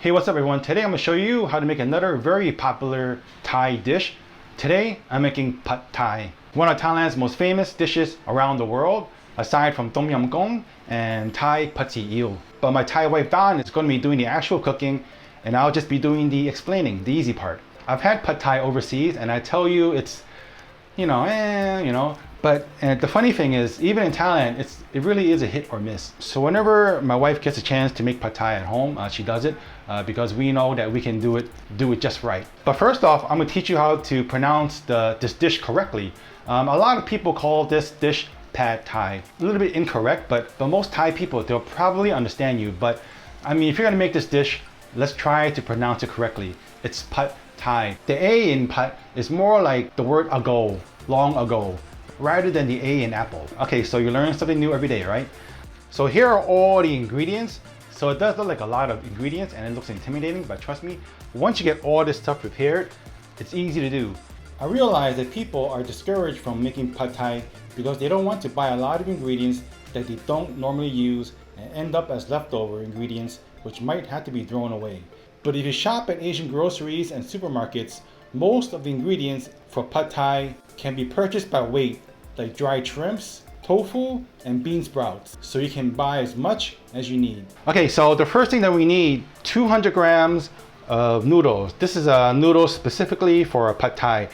Hey, what's up everyone? Today I'm going to show you how to make another very popular Thai dish. Today I'm making Pad Thai, one of Thailand's most famous dishes around the world, aside from Tom Yum Goong and Thai Pad Thai Eel. But my Thai wife Don is going to be doing the actual cooking and I'll just be doing the explaining, the easy part. I've had Pad Thai overseas and I tell you it's, but the funny thing is, even in Thailand, it really is a hit or miss. So whenever my wife gets a chance to make Pad Thai at home, she does it because we know that we can do it just right. But first off, I'm gonna teach you how to pronounce this dish correctly. A lot of people call this dish Pad Thai. A little bit incorrect, but most Thai people, they'll probably understand you. But I mean, if you're gonna make this dish, let's try to pronounce it correctly. It's Pad Thai. The A in Pad is more like the word ago, long ago, rather than the A in apple. Okay, so you learn something new every day, right? So here are all the ingredients. So it does look like a lot of ingredients and it looks intimidating, but trust me, once you get all this stuff prepared, it's easy to do. I realize that people are discouraged from making Pad Thai because they don't want to buy a lot of ingredients that they don't normally use and end up as leftover ingredients which might have to be thrown away. But if you shop at Asian groceries and supermarkets, most of the ingredients for Pad Thai can be purchased by weight, like dried shrimps, tofu, and bean sprouts. So you can buy as much as you need. Okay, so the first thing that we need, 200 grams of noodles. This is a noodle specifically for a Pad Thai.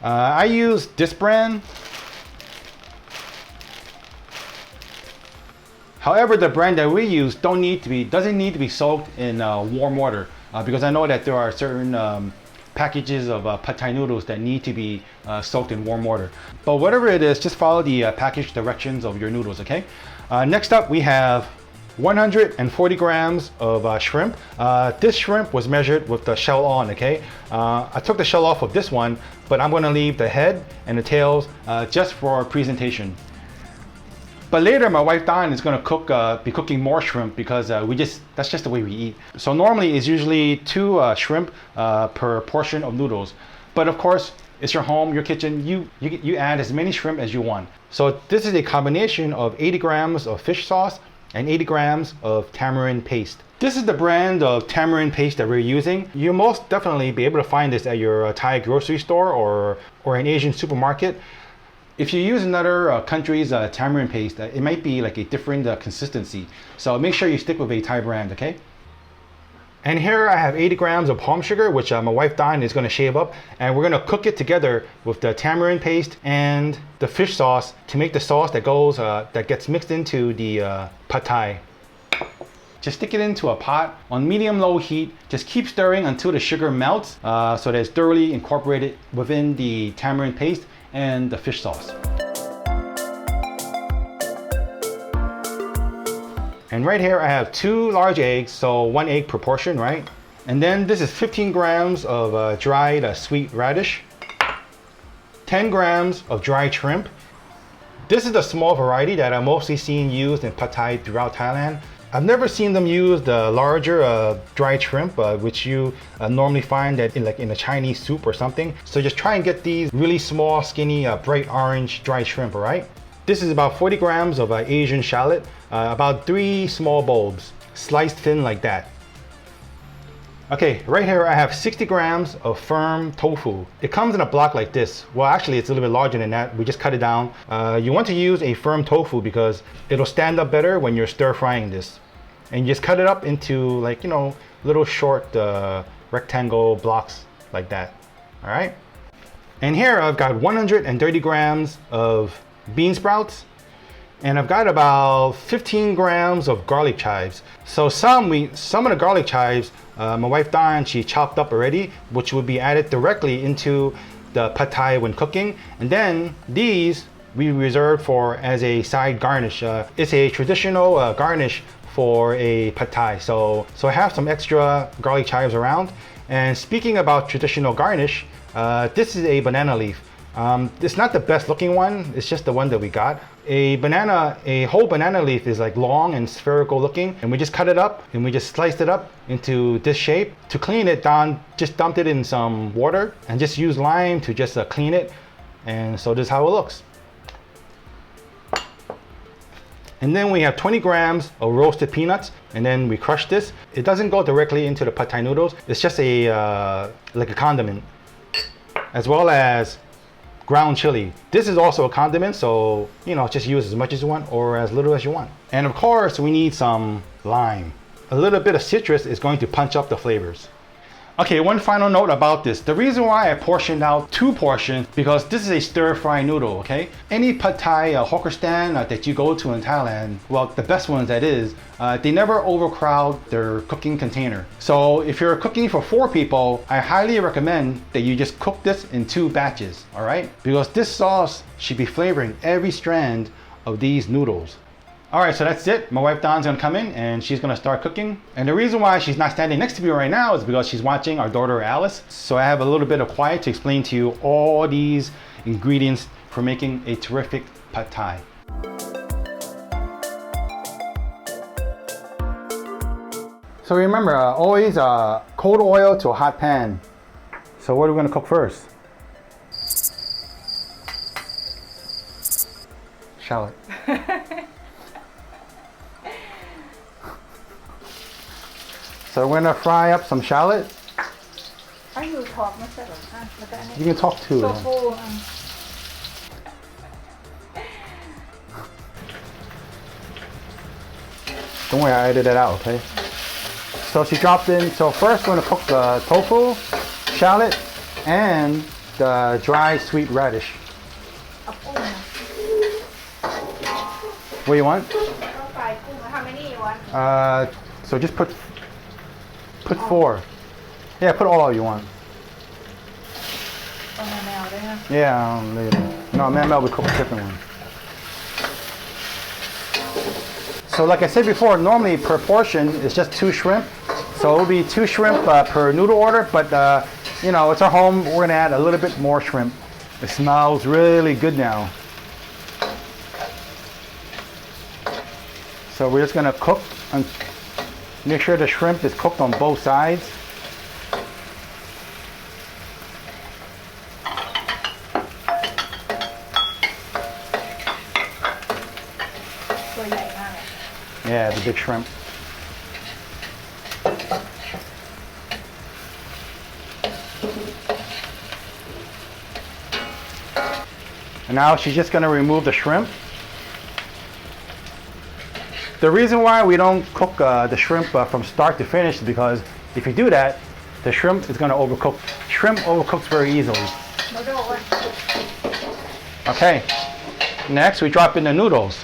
I use this brand. However, the brand that we use doesn't need to be soaked in warm water because I know that there are certain packages of Pad Thai noodles that need to be soaked in warm water. But whatever it is, just follow the package directions of your noodles, okay? Next up, we have 140 grams of shrimp. This shrimp was measured with the shell on, okay? I took the shell off of this one, but I'm gonna leave the head and the tails just for presentation. But later, my wife Don is gonna be cooking more shrimp because that's just the way we eat. So normally it's usually 2 shrimp per portion of noodles. But of course, it's your home, your kitchen, you add as many shrimp as you want. So this is a combination of 80 grams of fish sauce and 80 grams of tamarind paste. This is the brand of tamarind paste that we're using. You'll most definitely be able to find this at your Thai grocery store or an Asian supermarket. If you use another country's tamarind paste, it might be like a different consistency. So make sure you stick with a Thai brand, okay? And here I have 80 grams of palm sugar, which my wife Don is gonna shave up. And we're gonna cook it together with the tamarind paste and the fish sauce to make the sauce that gets mixed into the Pad Thai. Just stick it into a pot on medium-low heat. Just keep stirring until the sugar melts so that it's thoroughly incorporated within the tamarind paste and the fish sauce. And right here I have 2 large eggs, so 1 egg per portion, right? And then this is 15 grams of dried sweet radish, 10 grams of dried shrimp. This is the small variety that I'm mostly seeing used in Pad Thai throughout Thailand. I've never seen them use the larger dried shrimp, which you normally find that in a Chinese soup or something. So just try and get these really small, skinny, bright orange dried shrimp, all right? This is about 40 grams of Asian Shallot, about 3 small bulbs, sliced thin like that. Okay, right here I have 60 grams of firm tofu. It comes in a block like this. Well, actually it's a little bit larger than that. We just cut it down. You want to use a firm tofu because it'll stand up better when you're stir frying this. And you just cut it up into little short rectangle blocks like that, all right? And here I've got 130 grams of bean sprouts, and I've got about 15 grams of garlic chives. So some of the garlic chives, my wife Don, she chopped up already, which would be added directly into the Pad Thai when cooking. And then these we reserve for as a side garnish. It's a traditional garnish for a Pad Thai. So I have some extra garlic chives around. And speaking about traditional garnish, this is a banana leaf. It's not the best looking one, it's just the one that we got. A whole banana leaf is like long and spherical looking, and we just cut it up and we just sliced it up into this shape. To clean it, Don just dumped it in some water and just used lime to just clean it. And so this is how it looks. And then we have 20 grams of roasted peanuts, and then we crush this. It doesn't go directly into the Pad Thai noodles. It's just a like a condiment, as well as ground chili. This is also a condiment, so you know, just use as much as you want or as little as you want. And of course, we need some lime. A little bit of citrus is going to punch up the flavors. Okay, one final note about this. The reason why I portioned out 2 portions, because this is a stir-fry noodle, okay? Any Pad Thai hawker stand that you go to in Thailand, well, the best ones that is, they never overcrowd their cooking container. So if you're cooking for 4 people, I highly recommend that you just cook this in 2 batches, all right? Because this sauce should be flavoring every strand of these noodles. All right, so that's it. My wife Dawn's gonna come in and she's gonna start cooking. And the reason why she's not standing next to me right now is because she's watching our daughter Alice. So I have a little bit of quiet to explain to you all these ingredients for making a terrific Pad Thai. So remember, always cold oil to a hot pan. So what are we gonna cook first? Shallot. So we're gonna fry up some shallot. You can talk too. Tofu. Don't worry, I edited it out, okay? So she dropped in, so first we're gonna cook the tofu, shallot, and the dry sweet radish. What do you want? How many you want? So just put 4. Yeah, put all you want. Yeah, later. No, Mel will cook a different one. So like I said before, normally per portion is just 2 shrimp. So it'll be 2 shrimp per noodle order, but you know, it's our home. We're gonna add a little bit more shrimp. It smells really good now. So we're just gonna cook and make sure the shrimp is cooked on both sides. Yeah, the big shrimp. And now she's just gonna remove the shrimp. The reason why we don't cook the shrimp from start to finish is because if you do that, the shrimp is going to overcook. Shrimp overcooks very easily. Okay, next we drop in the noodles.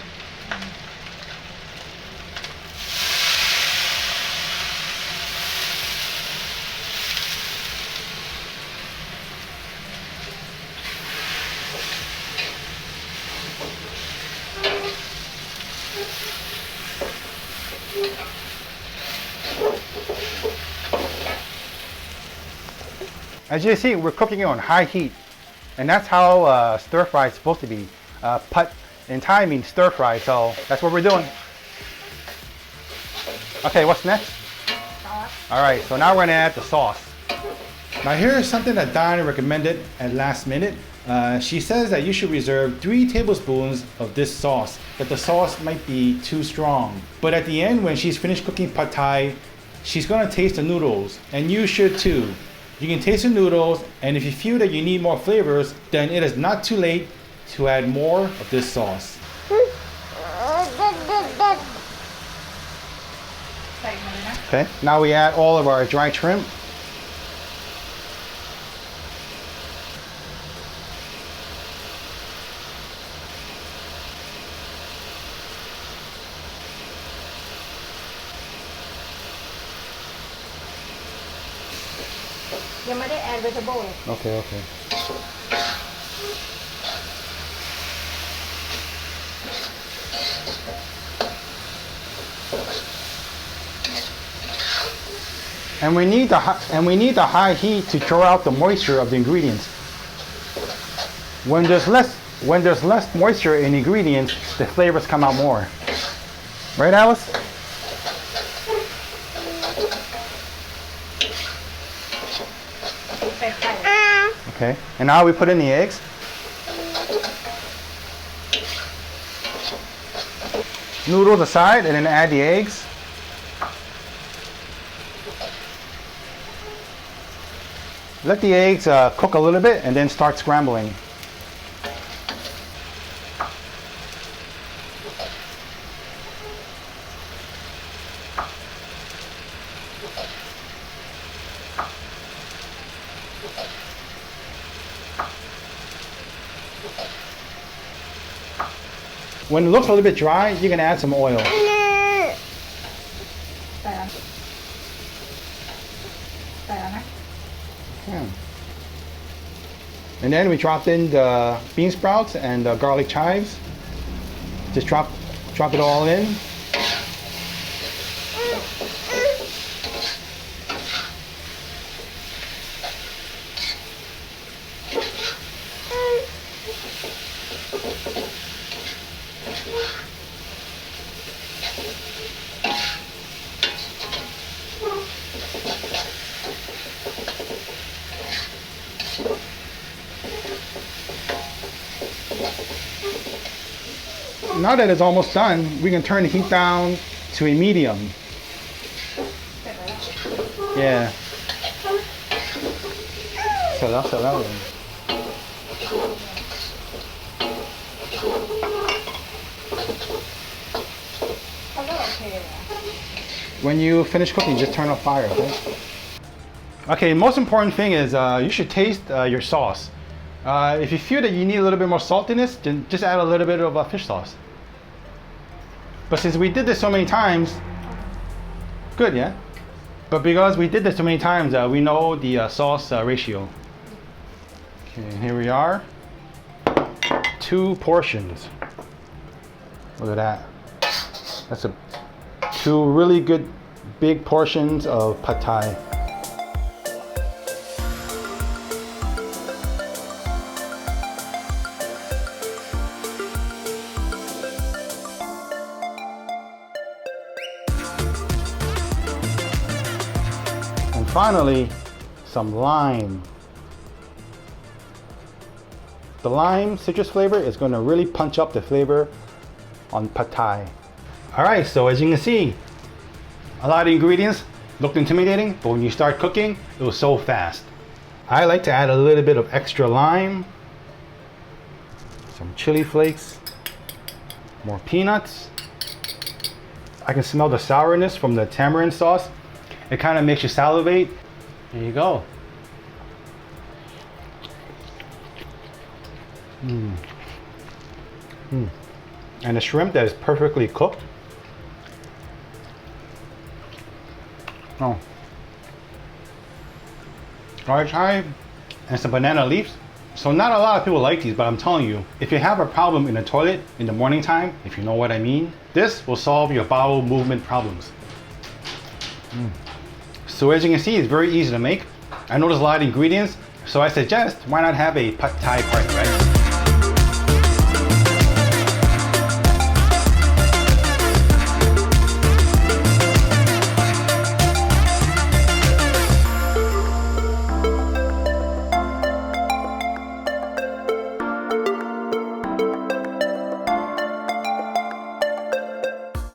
As you see, we're cooking it on high heat, and that's how stir fry is supposed to be. Pad in Thai means stir fry, so that's what we're doing. Okay, what's next? Sauce. All right, so now we're gonna add the sauce. Now here's something that Dawn recommended at last minute. She says that you should reserve 3 tablespoons of this sauce, that the sauce might be too strong. But at the end, when she's finished cooking Pad Thai, she's gonna taste the noodles, and you should too. You can taste the noodles, and if you feel that you need more flavors, then it is not too late to add more of this sauce. Okay, now we add all of our dry shrimp. Okay, okay. And we need the high heat to draw out the moisture of the ingredients. When there's less moisture in ingredients, the flavors come out more. Right, Alice? Okay, and now we put in the eggs. noodles aside and then add the eggs. Let the eggs cook a little bit and then start scrambling. When it looks a little bit dry, you can add some oil. Yeah. And then we dropped in the bean sprouts and the garlic chives. Just drop it all in. Now that it's almost done, we can turn the heat down to a medium. Yeah. So when you finish cooking, just turn off fire, okay? Okay, most important thing is you should taste your sauce. If you feel that you need a little bit more saltiness, then just add a little bit of fish sauce. But since we did this so many times, good, yeah? But because we did this so many times, we know the sauce ratio. Okay, here we are. 2 portions. Look at that. That's 2 really good big portions of Pad Thai. And finally, some lime. The lime citrus flavor is going to really punch up the flavor on Pad Thai. Alright, so as you can see, a lot of ingredients looked intimidating, but when you start cooking, it was so fast. I like to add a little bit of extra lime, some chili flakes, more peanuts. I can smell the sourness from the tamarind sauce. It kind of makes you salivate. There you go. And the shrimp that is perfectly cooked. Oh. Garlic chive and some banana leaves. So not a lot of people like these, but I'm telling you, if you have a problem in the toilet in the morning time, if you know what I mean, this will solve your bowel movement problems. So as you can see, it's very easy to make. I know there's a lot of ingredients, so I suggest why not have a Pad Thai party, right?